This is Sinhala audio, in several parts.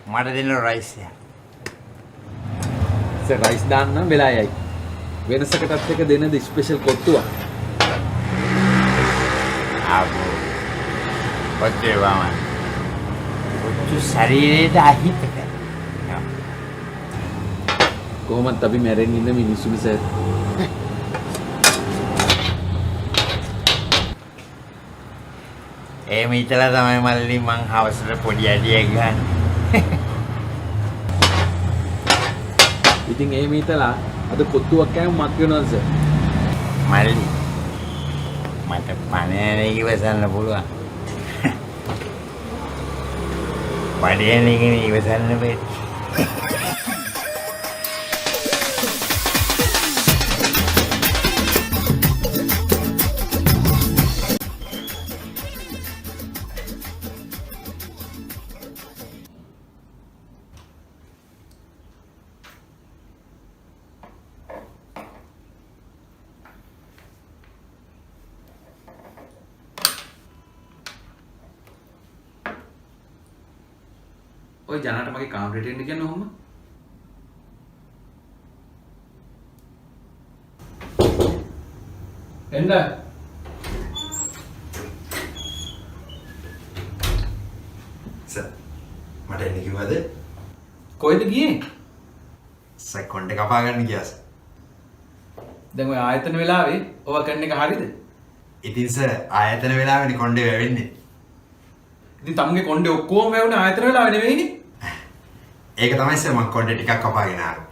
මට දෙන්න රයිස් එක. සර් රයිස් දාන්න වෙලා යයි. වෙනසකටත් එක දෙන ද ස්පෙෂල් කොත්තුවක්. ආපෝ. ඔච්චර වම. ඔච්චර ශරීරයට අහිතක. කොහොමත් අපි මැරෙන්න ඉන්න මිනිස්සුනි සර්. එහෙම හිතලා තමයි මල්ලි මං හවසට පොඩි අඩියක් ගන්න. ඉතින් එහෙම හිතලා අද කොත්තුවක් කෑම මක් වෙනවද සර්? මල්ලි මට පණයන ඉවසන්න පුළුවන්. පණයන එක ඉවසන්න බෑ. ඔය ජනට මගේ කාමරේට එන්න කියන්නේ ඔහොම. එන්න. සර් මට එන්න කිව්වද? කොහෙද ගියේ? සර් කොණ්ඩේ කපා ගන්න ගියා සර්. දැන් ඔය ආයතන වෙලාවේ ඔවා කරන එක හරියද? ඉතින් සර් ආයතන වෙලාවෙනේ කොණ්ඩේ වැවෙන්නේ. ඉතින් තමුගේ කොණ්ඩේ ඔක්කොම වැවුනේ ආයතන වෙලාවේ නෙවෙයිනේ. ඒක තමයි සර් මං කොණ්ඩේ ටිකක් කපාගෙන ආවේ.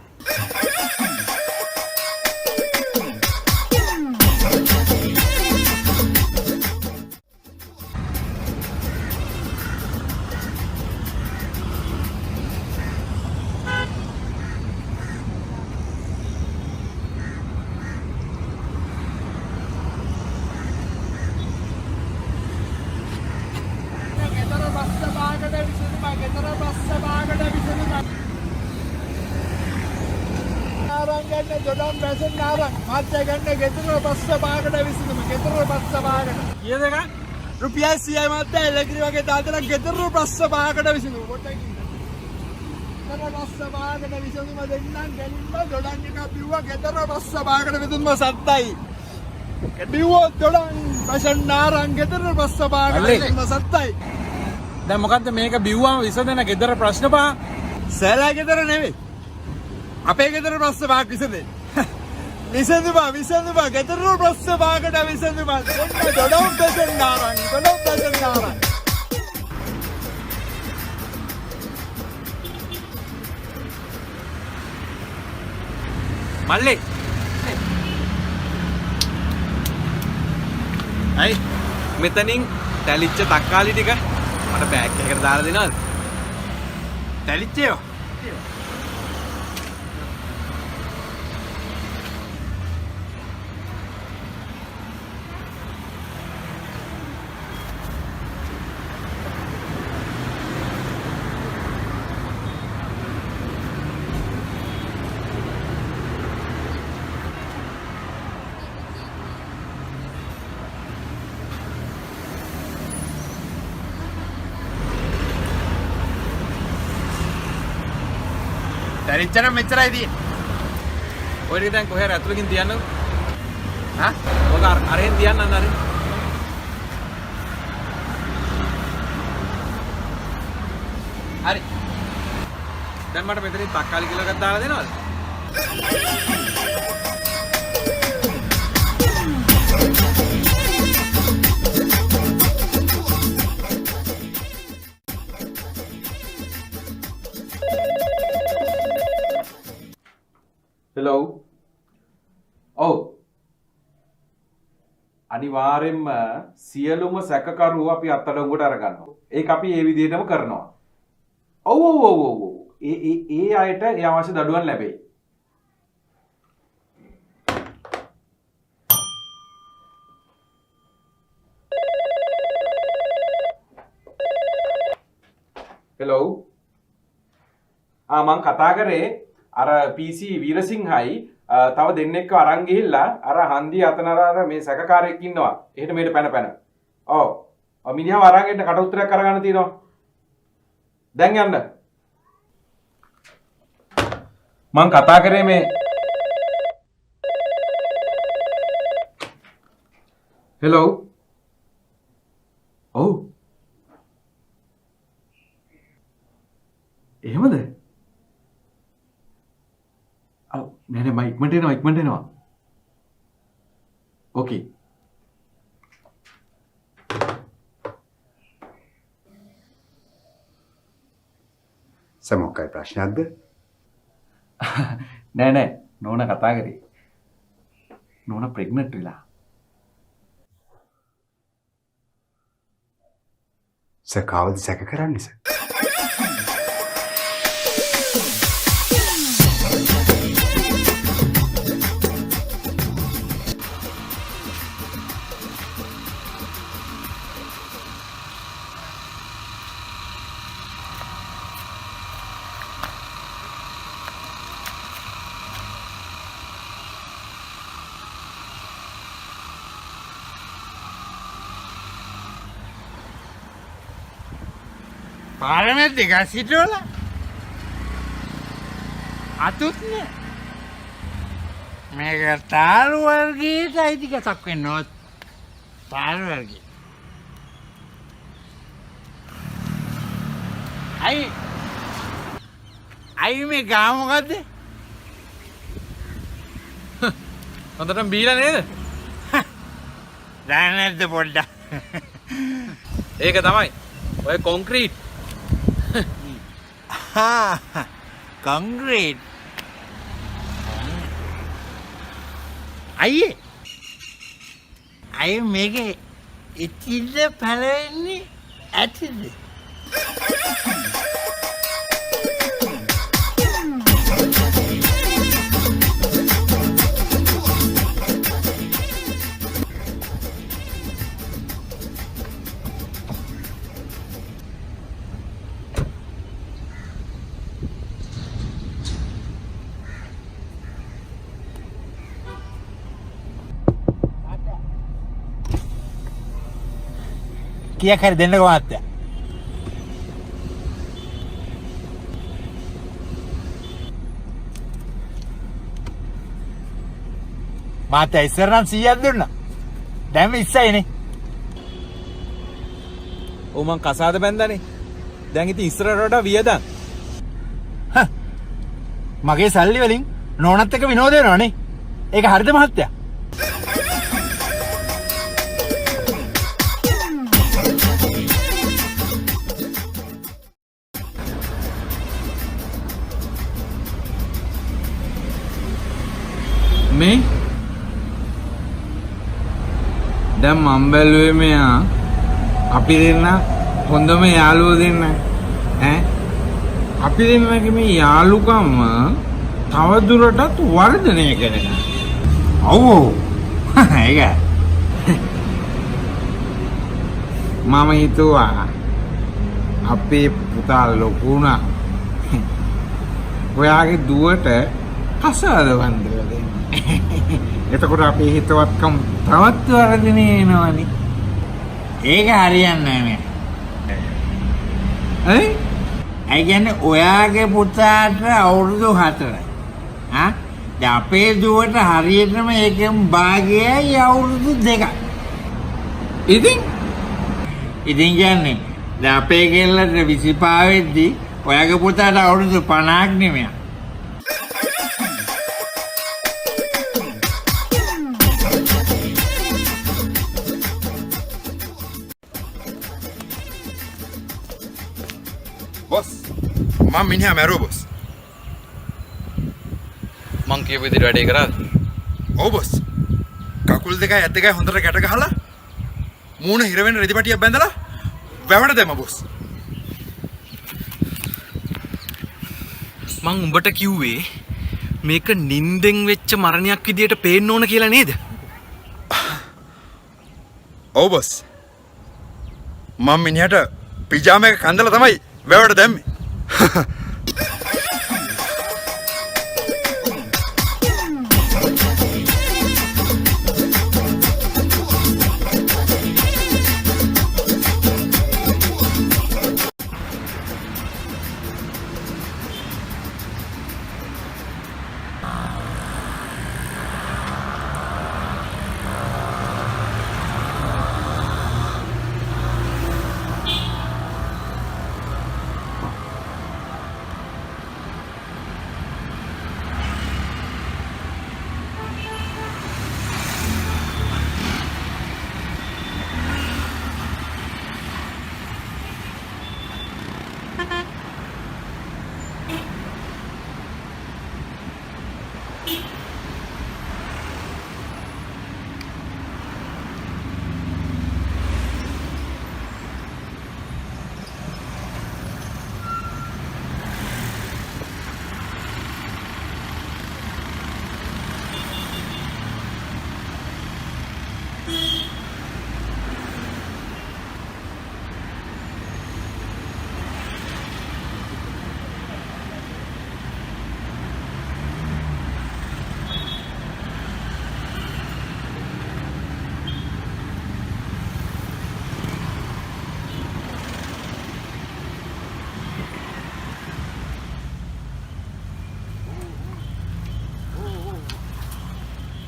දොඩම් බැසෙන් නාරං මාත්‍ය ගන්න ගෙදර බස්ස භාගට විසඳුම ගෙදර බස්ස භාගට කීයද එක රුපියල් 100යි මාත්‍ය එලකිරි වගේ දාතලා ගෙදර බස්ස භාගට විසඳුම පොඩ්ඩක් ඉන්න ගෙදර බස්ස භාගට විසඳුම දෙන්නම් ගෙලින්ම දොඩම් එක බිව්වා ගෙදර බස්ස භාගට විසඳුම සත්තයි බිව්වෝ දොඩම් බැසෙන් නාරං ගෙදර බස්ස භාගට විසඳුම සත්තයි දැන් මොකද්ද මේක බිව්වම විසඳන ගෙදර ප්‍රශ්න පහ? සෑලා ගෙදර නෙවෙයි අපේ ගෙදර බස්ස භාග විසඳෙන්න විසඳුම ගෙදර බස්ස භාගට විසඳුම දොඩම් බැසෙන් නාරං දොඩම් බැසෙන් නාරං මල්ලි. අයි මෙතනින් තැලිච්ච තක්කාලි ටික මට බෑග් එකකට දාලා දෙනවද? තැලිච්චයෝ. තැලිච්චනම් මෙච්චරයි තියෙන්නේ. ඔය ටික දැන් කොහේ හරි ඇතුලකින් තියන්නකෝ. හා? ඔක අරෙන් තියන්න අන්න. හරි. දැන් මට මෙතනින් තක්කාලි කිලෝ එකක් දාලා දෙනවද? හෙලෝ. ඔව්. අනිවාර්යෙන්ම සියලුම සැකකරු අපි අත්අඩංගුවට අරගන්නවා. ඒක අපි ඒ විදිහටම කරනවා. ඔව්. ඒ අයට ඒ අවශ්‍ය දඩුවම් ලැබෙයි. හෙලෝ. මං කතා කරේ අර PC වීරසිංහයි තව දෙන්නෙක්ව අරන් ගිහිල්ලා අර හන්දිය අතනර මේ සැකකාරයෙක් ඉන්නවා. එහෙට මෙහෙට පැන. ඔව්. මිනිහව අරන් එන්න කට උත්තරයක් අරගන්න තියෙනවා. දැන් යන්න. මං කතා කරේ මේ හෙලෝ ඔව් එහෙමද නෑ නෑ මම ඉක්මනට එනවා ඕකේ සමොක්කයි ප්‍රශ්නයක්ද? නෑ නෑ නෝනා කතා කරේ නෝනා ප්‍රෙග්නන්ට් වෙලා සර් කවුද සැක කරන්නේ සර්? පාරමැද්ද ගස් හිටවල අතුත් නෑ මේක තාරු වර්ගයට අයිති ගසක් වෙන්න ඕත් තාරු වර්ගය අයි මේ ගා මොකද්ද හොඳටම බීලා නේද? දන්නේ නැද්ද පොඩ්ඩක් ඒක තමයි. ඔය කොන්ක්‍රීට්. කොන්ක්‍රීට් අයියේ මේකේ ඉතින්ද පළවෙන්නේ ඇතිද කියක් හරි දෙන්නකෝ මහත්තයා මහත්තයා ඉස්සර නම් 100ක් දුන්නා දැන් 20යිනේ ඔව් මං කසාද බැන්දානේ. දැන් ඉතින් ඉස්සරට වඩා වියදම්. මගේ සල්ලි වලින් නෝනත් එක්ක විනෝද වෙනවනේ ඒක හරිද මහත්තයා මේ දැන් මම බැලුවේ මෙයා අපි දෙන්න හොඳම යාළුවෝ දෙන්න ඈ අපි දෙන්නගේ මේ යාළුකම තව දුරටත් වර්ධනය කරනවා. ඔව් ඒක මම හිතුවා අපේ පුතා ලොකු වුණා. ඔයාගේ දුවට කසාද වන්දලා දෙන්න. එතකොට අපේ හිතවත්කම් තවත් වර්ධනය වෙනවනේ. ඒක හරියන්නේ නැහැ ඈ ඒ කියන්නේ ඔයාගේ පුතාට අවුරුදු 4යි. දැන් අපේ දුවට හරියටම ඒකෙන් භාගයයි අවුරුදු 2යි. ඉතින් කියන්නේ දැන් අපේ කෙල්ලට 25 වෙද්දි ඔයාගේ පුතාට අවුරුදු 50ක් නෙමෙයි. බොස් මම මිනිහා මැරුවා බොස් මං කියපු විදිහට වැඩේ කරාද? ඔව් බොස් කකුල් දෙකයි ඇත් දෙකයි හොඳට ගැට ගහලා මූණ හිර වෙන රෙදිපටියක් බැඳලා වැවට දැම්ම බොස් මං උඹට කිව්වේ මේක නින්දෙන් වෙච්ච මරණයක් විදියට පේන්න ඕන කියලා නේද? ඔව් බොස් මම මිනිහට පිජාම එක කන්දලා තමයි වැවට දැම්මේ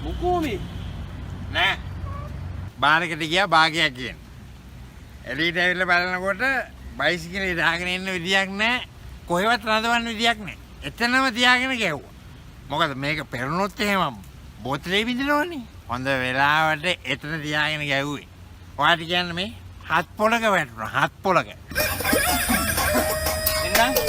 මුකෝමි නෑ බාරකට ගියා භාගයක් කියන. එළියට ඇවිල්ලා බලනකොට බයිසිකලේ දාගෙන ඉන්න විදියක් නෑ. කොහෙවත් රඳවන්න විදියක් නෑ. එතනම තියාගෙන ගැහුවා. මොකද මේක පෙරුණොත් එහෙම බෝතලේ බින්දනවනේ. හොඳ වෙලාවට එතන තියාගෙන ගැහුවේ. ඔයාට කියන්නේ මේ හත් පොලක වැටුණා. හත් පොලක. එන්න